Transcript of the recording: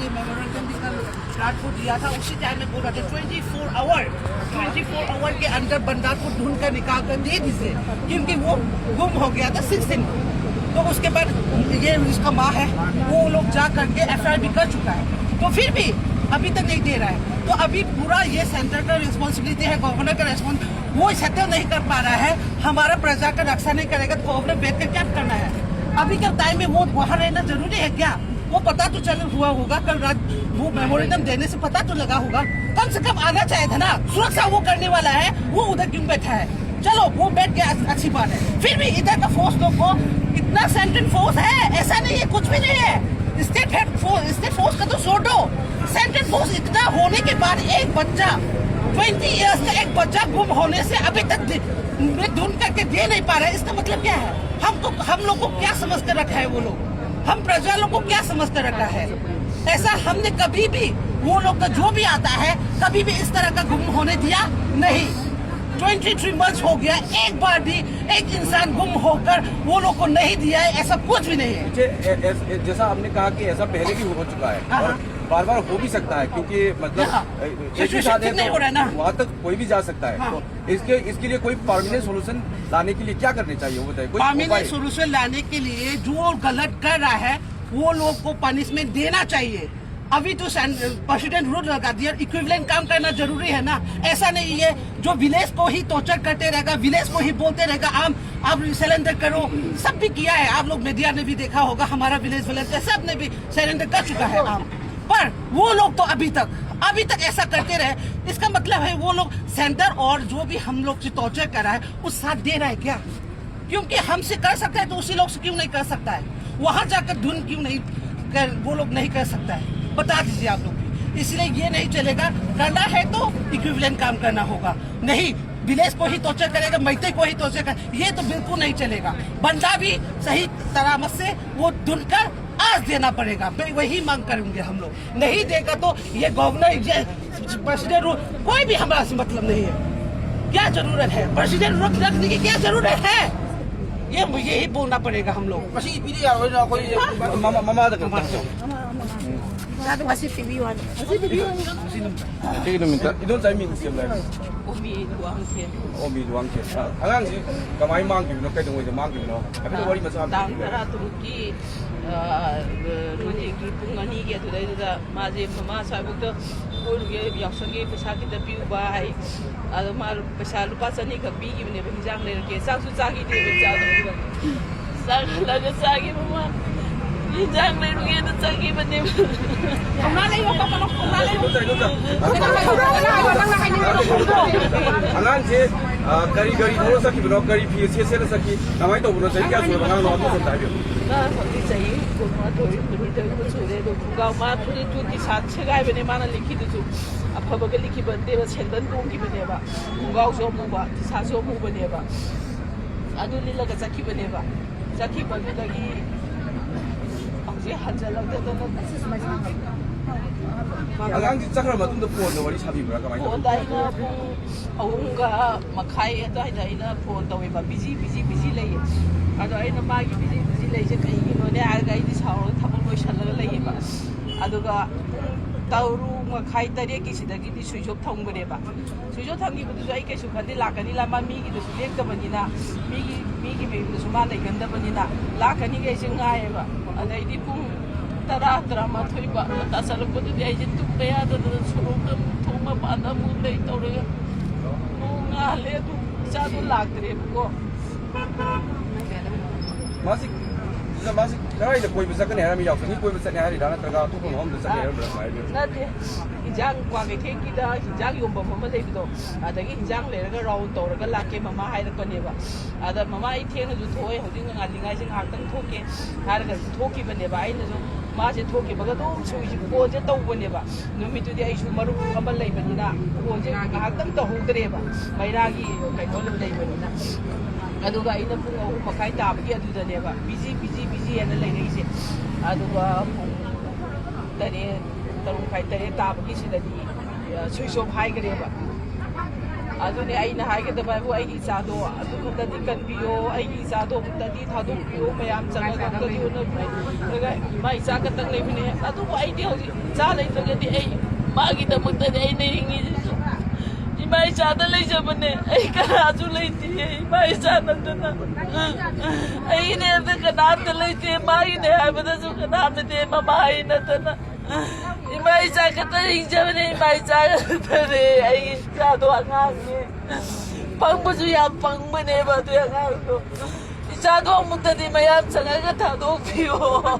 ये मेमोरेंडम रात को दिया था उसी टाइम में बोला था 24 आवर के अंदर बंदा को ढूंढ कर निकाल कर दे दीजिए, क्योंकि वो गुम हो गया था 6 दिन। तो उसके बाद ये इसका माँ है वो लोग जा करके FIR भी कर चुका है, तो फिर भी अभी तक नहीं दे रहा है। तो अभी पूरा ये सेंटर का रिस्पॉन्सिबिलिटी है, गवर्नर का रिस्पॉन्स, वो सेटल नहीं कर पा रहा है, हमारा प्रजा का रक्षा नहीं करेगा तो गवर्नर बैठ कर क्या करना है? अभी के टाइम में वो वहाँ रहना जरूरी है क्या? वो पता तो चल हुआ होगा, कल रात वो मेमोरेंडम देने से पता तो लगा होगा, कम से कम आना चाहिए था ना। सुरक्षा वो करने वाला है, वो उधर क्यों बैठा है? चलो वो बैठ के अच्छी बात है, फिर भी इधर का फोर्स लोग को इतना सेंट्रल फोर्स है ऐसा नहीं है, कुछ भी नहीं है। स्टेट फोर्स का तो छोड़ दो, सेंट्रल फोर्स इतना होने के बाद एक बच्चा 20 इयर्स का एक बच्चा गुम होने से अभी तक ढूंढ करके दे नहीं पा रहे, इसका मतलब क्या है? हम लोग को क्या समझ कर रखा है वो लोग? हम प्रजा लोग को क्या समझ कर रखा है? ऐसा हमने कभी भी वो लोग का जो भी आता है कभी भी इस तरह का गुम होने दिया नहीं। 23 मंथ्स हो गया, एक बार भी एक इंसान गुम होकर वो लोग को नहीं दिया है, ऐसा कुछ भी नहीं है। जैसा आपने कहा कि ऐसा पहले भी हो चुका है और बार बार हो भी सकता है, क्योंकि मतलब एक ही साथ है तो वहाँ तक कोई भी जा सकता है। तो इसके लिए कोई परमानेंट सोल्यूशन लाने के लिए क्या करने चाहिए वो बताइए? परमानेंट सोल्यूशन लाने के लिए जो गलत कर रहा है वो लोग को पनिशमेंट देना चाहिए। अभी तो प्रेसिडेंट रूल लगा दिया, इक्विवेलेंट काम करना जरूरी है ना। ऐसा नहीं है जो विलेज को ही टॉर्चर करते रहेगा, विलेज को ही बोलते रहेगा आप सरेंडर करो। सब भी किया है, आप लोग मीडिया ने भी देखा होगा, हमारा विलेज सब ने भी सरेंडर कर चुका है पर वो लोग तो अभी तक ऐसा करते रहे। इसका मतलब है वो लोग सेंटर और जो भी हम लोग से टॉर्चर कर रहा है उस साथ दे रहा है क्या? क्योंकि हमसे कर सकता है तो उसी लोग से क्यों नहीं कर सकता है? वहां जाकर धुन क्यों नहीं वो लोग नहीं कर सकता है? बता दीजिए आप लोग भी। इसलिए ये नहीं चलेगा, करना है तो इक्विवेलेंट काम करना होगा, नहीं विलेज को ही टॉर्चर करेगा, मैते को ही टॉर्चर करेगा, ये तो बिल्कुल नहीं चलेगा। बंदा भी सही तरामत से वो ढूंढकर आज देना पड़ेगा, मैं वही मांग करेंगे हम लोग। नहीं देगा तो ये गवर्नर ये प्रेसिडेंट कोई भी हमारा से मतलब नहीं है। क्या जरूरत है प्रेसिडेंट रखने की? क्या जरूरत है? ये यही बोलना पड़ेगा हम लोग। माजे ममा साबुक यासंगे पैसा की पीबा है पैसा लुपा चनी खक पीने हिंजांग लेरके चाकू चाकी चादे चागी ममा हिंजांग लेरुगे चाकी बने गरी थोड़ा सकी बनो गरी फी से सकी कमाई तो बनो चाहिए क्या सुन बना लो तो सकता है ना होती चाहिए कोमा थोड़ी तो छुरे तो गांव मा थोड़ी तो की साथ से गाय बने माना लिखी तो अफब के लिखी बनते बस सेंदन को की बने बा गांव सो मुबा सा सो मु बने बा अदु लीला का सकी बने बा सकी बने लगी औजे हंजल लगते अगांग चक्र मतुम द फोन वरी साबिब्रा कमाई फोन दाइना अहुंगा मखाई दाइना फोन तवेबा बिजी लैये अदो आइना मागी बिजी लैसे कहिगिनोने आगा इदि साउरो थबक लोइसल्लगा लैयेबा अदुगा तौरु मखाई तरे की सिदगी स्विच ऑफ थंगबनेबा स्विच ऑफ थंगिबदुसु आई कैसु खंदे लाकनी लामा मीगी दुसु लेक्तबनिना मीगी मेबदुसु मा लैगंदबनिना लाकनी गैसे ngaयेबा अदैदि पुंग तरा माथोइबा तासरपदुदि आइजे तुप्पे याददन सुरुक थोमा पादा मुलै तौरगा नोंगाले दु चादु लाक्तरेबको मासिक कहीं कोई भी सकने हैं, हम यार कहीं कोई भी सकने हैं, इधर ना तो कौन हम दूसरे हैं बड़ा मायने ना दे हिजांग क्वाके थे कि दा हिजांग यों बम्मा ले बिदो आदगी हिजांग ले रगा राउंड तो रगा लाके ममा हाय रकनेबा आदा ममा आई थे न जो थोए होदिंग ngalingay sing hartang thoke harga thoki baneba ai na jo ma je thoki baga do sui ko je tau baneba numi tu di ai su maru kamal lai banina ko je hartang to hudreba mairagi kai thol lai banina aduga ina pung ahu makai tabgi adudaneba busy ana lai nei se aduga tare tarung kai tare tabgi sidadi sui so bhai gareba ꯑꯗꯨꯅꯦ ꯑꯩꯅ ꯍꯥꯏꯒꯗꯕ ꯍꯥꯏꯕꯨ ꯑꯩꯒꯤ ꯏꯆꯥꯗꯣ ꯑꯗꯨ ꯈꯛꯇꯗꯤ ꯀꯟꯕꯤꯌꯣ ꯑꯩꯒꯤ ꯏꯆꯥꯗꯣ ꯑꯃꯨꯛꯇꯗꯤ ꯊꯥꯗꯣꯛꯄꯤꯌꯣ ꯃꯌꯥꯝ ꯆꯪꯉꯒ ꯑꯃꯨꯛꯇꯗꯤ ꯎꯅꯕꯤꯌꯣ ꯏꯃꯥ ꯏꯆꯥ ꯈꯛꯇꯪ ꯂꯩꯕꯅꯦ ꯑꯗꯨꯕꯨ ꯑꯩꯗꯤ ꯍꯧꯖꯤꯛ ꯏꯆꯥ ꯂꯩꯇ꯭ꯔꯒꯗꯤ ꯑꯩ ꯃꯥꯒꯤꯗꯃꯛꯇꯗꯤ ꯑꯩꯅ ꯍꯤꯡꯉꯤꯁꯤꯁꯨ 이마 이자들 레이저번에 아이가 아주 레이티 이마 이자는데나 아이네 그 나한테 레이티 마이네 하면서 그 나한테 마마이나더나 이마 이자 그때 이자번에 이마 이자 그때 아이 이자도 안 하게 방부주야 방문해 봐도 안 하고 이자도 못 되니 마야 장아가 다도 피워